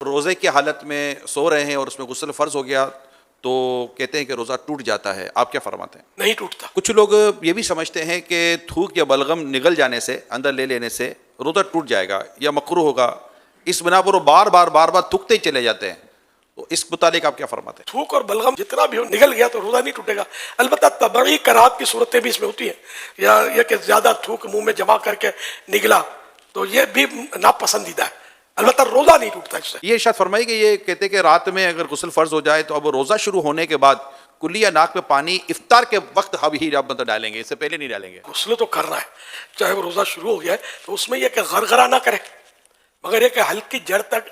روزے کی حالت میں سو رہے ہیں اور اس میں غسل فرض ہو گیا تو کہتے ہیں کہ روزہ ٹوٹ جاتا ہے، آپ کیا فرماتے ہیں؟ نہیں ٹوٹتا. کچھ لوگ یہ بھی سمجھتے ہیں کہ تھوک یا بلغم نگل جانے سے، اندر لے لینے سے روزہ ٹوٹ جائے گا یا مکروہ ہوگا، اس بنا پر وہ بار بار تھوکتے ہی چلے جاتے ہیں، تو اس متعلق آپ کیا فرماتے ہیں؟ تھوک اور بلغم جتنا بھی ہو نگل گیا تو روزہ نہیں ٹوٹے گا. البتہ طبعی کراہت کی صورتیں بھی اس میں ہوتی ہیں، یا یہ کہ زیادہ تھوک منہ میں جمع کر کے نگلا تو یہ بھی ناپسندیدہ ہے. البتہ روزہ نہیں ٹوٹتا اس سے. یہ ارشاد فرمائی کہ یہ کہتے ہیں کہ رات میں اگر غسل فرض ہو جائے تو اب روزہ شروع ہونے کے بعد کلی یا ناک میں پانی افطار کے وقت اب ہی مطلب ڈالیں گے، اس سے پہلے نہیں ڈالیں گے. غسل تو کرنا ہے، چاہے وہ روزہ شروع ہو گیا ہے تو اس میں یہ کہ غرغرہ نہ کرے، مگر یہ کہ ہلکی جڑ تک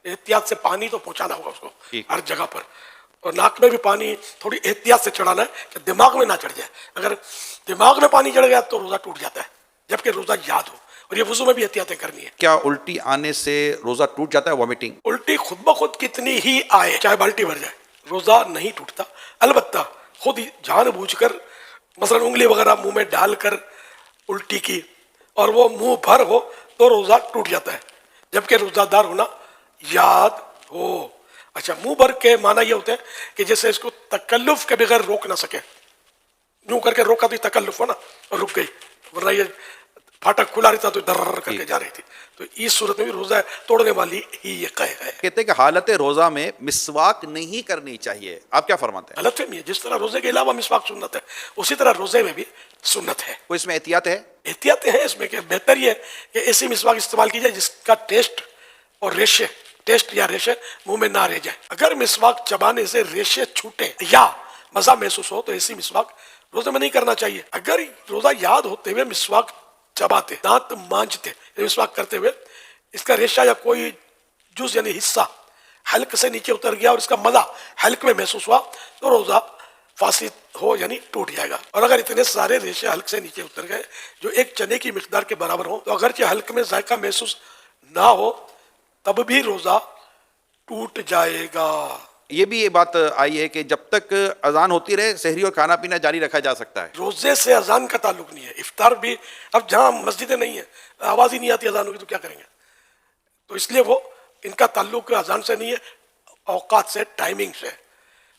احتیاط سے پانی تو پہنچانا ہوگا اس کو ہر جگہ پر. اور ناک میں بھی پانی تھوڑی احتیاط سے چڑھانا ہے کہ دماغ میں نہ چڑھ جائے. اگر دماغ میں پانی چڑھ گیا تو روزہ ٹوٹ جاتا ہے، جبکہ روزہ یاد ہو. اور یہ وضو میں بھی احتیاطیں کرنی ہے. کیا الٹی آنے سے روزہ ٹوٹ جاتا ہے، وامٹنگ؟ الٹی خود بخود کتنی ہی آئے، چاہے بالٹی بھر جائے، روزہ نہیں ٹوٹتا. البتہ خود جان بوجھ کر مثلا انگلی وغیرہ منہ میں ڈال کر الٹی کی اور وہ منہ بھر ہو تو روزہ ٹوٹ جاتا ہے، جبکہ روزہ دار ہونا یاد ہو. اچھا، منہ بھر کے معنی یہ ہوتے ہیں کہ جیسے اس کو تکلف کے بغیر روک نہ سکے. یوں کر کے روکا تو یہ تکلف ہو نا، اور رک گئی، ورنہ یہ پھاٹک کھلا رہتا تو در کر کے جا رہی تھی. تو اس صورت میں بھی روزہ توڑنے والی ہی یہ قید ہے. کہتے ہیں کہ حالت روزہ میں مسواک نہیں کرنی چاہیے، آپ کیا فرماتے ہیں؟ غلط فہمی ہے. جس طرح روزے کے علاوہ مسواک سنت ہے، اسی طرح روزے میں بھی سنت ہے. کوئی اس میں احتیاط ہے؟ احتیاطیں ہیں اس میں کہ بہتر یہ ہے کہ ایسی مسواک استعمال کی جائے جس کا ٹیسٹ اور ریشے، ٹیسٹ یا ریشے منہ میں نہ رہ جائے. اگر مسواک چبانے سے ریشے چھوٹے یا مزہ محسوس ہو تو ایسی مسواک روزے میں نہیں کرنا چاہیے. اگر روزہ یاد ہوتے ہوئے مسواک چباتے، دانت مانجتے مسواک کرتے ہوئے اس کا ریشہ یا کوئی جز یعنی حصہ حلق سے نیچے اتر گیا اور اس کا مزہ حلق میں محسوس ہوا تو روزہ فاسد ہو یعنی ٹوٹ جائے گا. اور اگر اتنے سارے ریشے حلق سے نیچے اتر گئے جو ایک چنے کی مقدار کے برابر ہوں تو اگرچہ حلق میں ذائقہ محسوس نہ ہو تب بھی روزہ ٹوٹ جائے گا. یہ بھی یہ بات آئی ہے کہ جب تک اذان ہوتی رہے سحری اور کھانا پینا جاری رکھا جا سکتا ہے. روزے سے اذان کا تعلق نہیں ہے. افطار بھی اب جہاں مسجدیں نہیں ہیں، آواز ہی نہیں آتی اذان ہوگی تو کیا کریں گے؟ تو اس لیے وہ ان کا تعلق اذان سے نہیں ہے، اوقات سے، ٹائمنگ سے.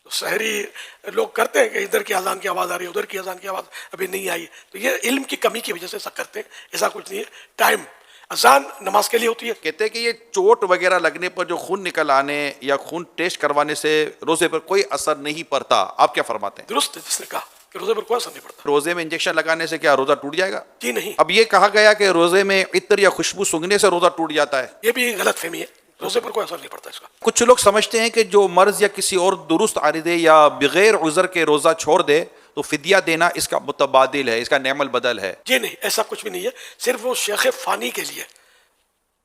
تو سحری لوگ کرتے ہیں کہ ادھر کی اذان کی آواز آ رہی ہے، ادھر کی اذان کی آواز ابھی نہیں آئی، تو یہ علم کی کمی کی وجہ سے ایسا کرتے ہیں. ایسا کچھ نہیں ہے. ٹائم اذان نماز کے لیے ہوتی ہے. کہتے ہیں کہ یہ چوٹ وغیرہ لگنے پر جو خون نکل آنے یا خون ٹیسٹ کروانے سے روزے پر کوئی اثر نہیں پڑتا، آپ کیا فرماتے ہیں؟ درست ہے جس نے کہا کہ روزے پر کوئی اثر نہیں پڑتا. روزے میں انجیکشن لگانے سے کیا روزہ ٹوٹ جائے گا؟ جی نہیں. اب یہ کہا گیا کہ روزے میں عطر یا خوشبو سونگھنے سے روزہ ٹوٹ جاتا ہے، یہ بھی غلط فہمی ہے. روزے پر کوئی اثر نہیں پڑتا اس کا. کچھ لوگ سمجھتے ہیں کہ جو مرض یا کسی اور درست عارضے یا بغیر عذر کے روزہ چھوڑ دے تو فدیہ دینا اس کا متبادل ہے، اس کا نعم البدل ہے. جی نہیں، ایسا کچھ بھی نہیں ہے. صرف وہ شیخ فانی کے لیے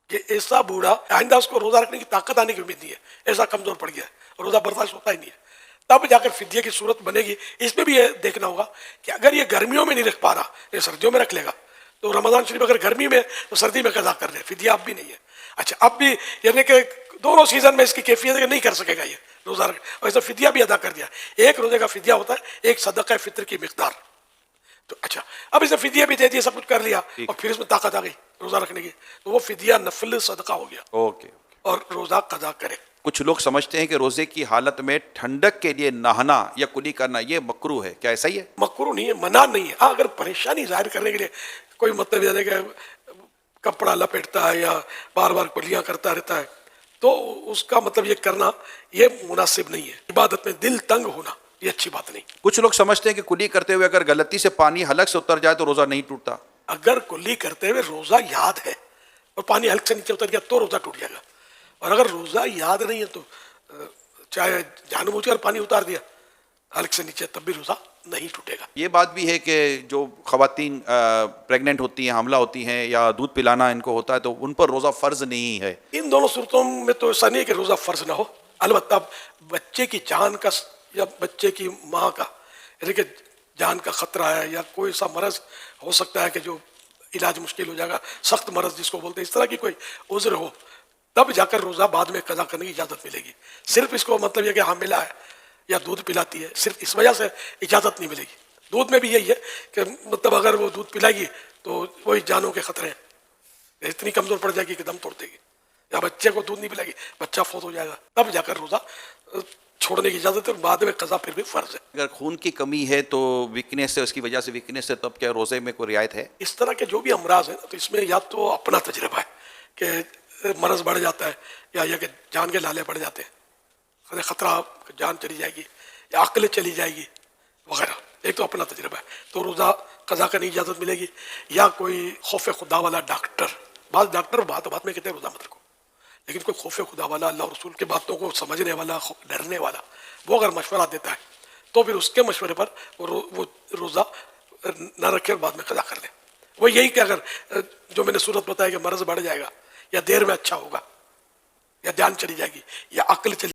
کہ ایسا بوڑھا آئندہ اس کو روزہ رکھنے کی طاقت آنے کی امید نہیں ہے، ایسا کمزور پڑ گیا ہے، روزہ برداشت ہوتا ہی نہیں ہے، تب جا کر فدیہ کی صورت بنے گی. اس میں بھی یہ دیکھنا ہوگا کہ اگر یہ گرمیوں میں نہیں رکھ پا رہا، یہ سردیوں میں رکھ لے گا تو رمضان شریف اگر گرمی میں تو سردی میں قضا کر لے، فدیہ اب بھی نہیں ہے. اچھا، اب بھی یعنی کہ دونوں سیزن میں اس کی کیفیت ہے کہ نہیں کر سکے گا یہ روزہ رکھ، اور ایسا فدیہ بھی ادا کر دیا. ایک روزے کا فدیہ ہوتا ہے ایک صدقہ فطر کی مقدار. تو اچھا، اب اسے فدیہ بھی دے دیا، سب کچھ کر لیا اور پھر اس میں طاقت آ گئی روزہ رکھنے کی تو وہ فدیہ نفل صدقہ ہو گیا. اوکے. اور روزہ قضا کرے. کچھ لوگ سمجھتے ہیں کہ روزے کی حالت میں ٹھنڈک کے لیے نہانا یا کلی کرنا یہ مکروہ ہے، کیا ایسا ہی ہے؟ مکروہ نہیں ہے، منع نہیں ہے. ہاں، اگر پریشانی ظاہر کرنے کے لیے کوئی مطلب یہ ہے کہ کپڑا لپیٹتا ہے یا بار بار کلیاں کرتا رہتا ہے تو اس کا مطلب یہ کرنا یہ مناسب نہیں ہے. عبادت میں دل تنگ ہونا یہ اچھی بات نہیں. کچھ لوگ سمجھتے ہیں کہ کلی کرتے ہوئے اگر غلطی سے پانی حلق سے اتر جائے تو روزہ نہیں ٹوٹتا. اگر کلی کرتے ہوئے روزہ یاد ہے اور پانی حلق سے نیچے اتر گیا تو روزہ ٹوٹ جائے گا. اور اگر روزہ یاد نہیں ہے تو چاہے جان بوجھ کر پانی اتار دیا حلق سے نیچے تب بھی روزہ نہیں ٹوٹے گا. یہ بات بھی ہے کہ جو خواتین پریگننٹ ہوتی ہیں، حاملہ ہوتی ہیں یا دودھ پلانا ان کو ہوتا ہے تو ان پر روزہ فرض نہیں ہے. ان دونوں صورتوں میں تو ایسا نہیں ہے کہ روزہ فرض نہ ہو. البتہ بچے کی جان کا یا بچے کی ماں کا یعنی کہ جان کا خطرہ ہے یا کوئی ایسا مرض ہو سکتا ہے کہ جو علاج مشکل ہو جائے گا، سخت مرض جس کو بولتے ہیں، اس طرح کی کوئی عذر ہو تب جا کر روزہ بعد میں قضا کرنے کی اجازت ملے گی. صرف اس کو مطلب یہ کہ حاملہ ہے یا دودھ پلاتی ہے صرف اس وجہ سے اجازت نہیں ملے گی. دودھ میں بھی یہی ہے کہ مطلب اگر وہ دودھ پلائے گی تو وہی جانوں کے خطرے ہیں، اتنی کمزور پڑ جائے گی کہ دم توڑ دے گی یا بچے کو دودھ نہیں پلائے گی بچہ فوت ہو جائے گا، تب جا کر روزہ چھوڑنے کی اجازت ہے، اور بعد میں قضا پھر بھی فرض ہے۔ اگر خون کی کمی ہے تو ویکنیس ہے، اس کی وجہ سے ویکنیس ہے، تب کیا روزے میں کوئی رعایت ہے؟ اس طرح کے جو بھی امراض ہیں تو اس میں یا تو اپنا تجربہ ہے کہ مرض بڑھ جاتا ہے، یا یہ کہ جان کے لالے پڑ جاتے ہیں، خطرہ جان چلی جائے گی یا عقل چلی جائے گی وغیرہ، ایک تو اپنا تجربہ ہے تو روزہ قضا کرنے کی اجازت ملے گی، یا کوئی خوف خدا والا ڈاکٹر، بعض ڈاکٹر بات میں کہتے ہیں روزہ مت رکھو، لیکن کوئی خوف خدا والا، اللہ اور رسول کے باتوں کو سمجھنے والا، ڈرنے والا، وہ اگر مشورہ دیتا ہے تو پھر اس کے مشورے پر وہ روزہ نہ رکھے اور بعد میں قضا کر لے۔ وہ یہی کہ اگر جو میں نے صورت بتایا کہ مرض بڑھ جائے گا یا دیر میں اچھا ہوگا یا جان چلی جائے گی یا عقل چلی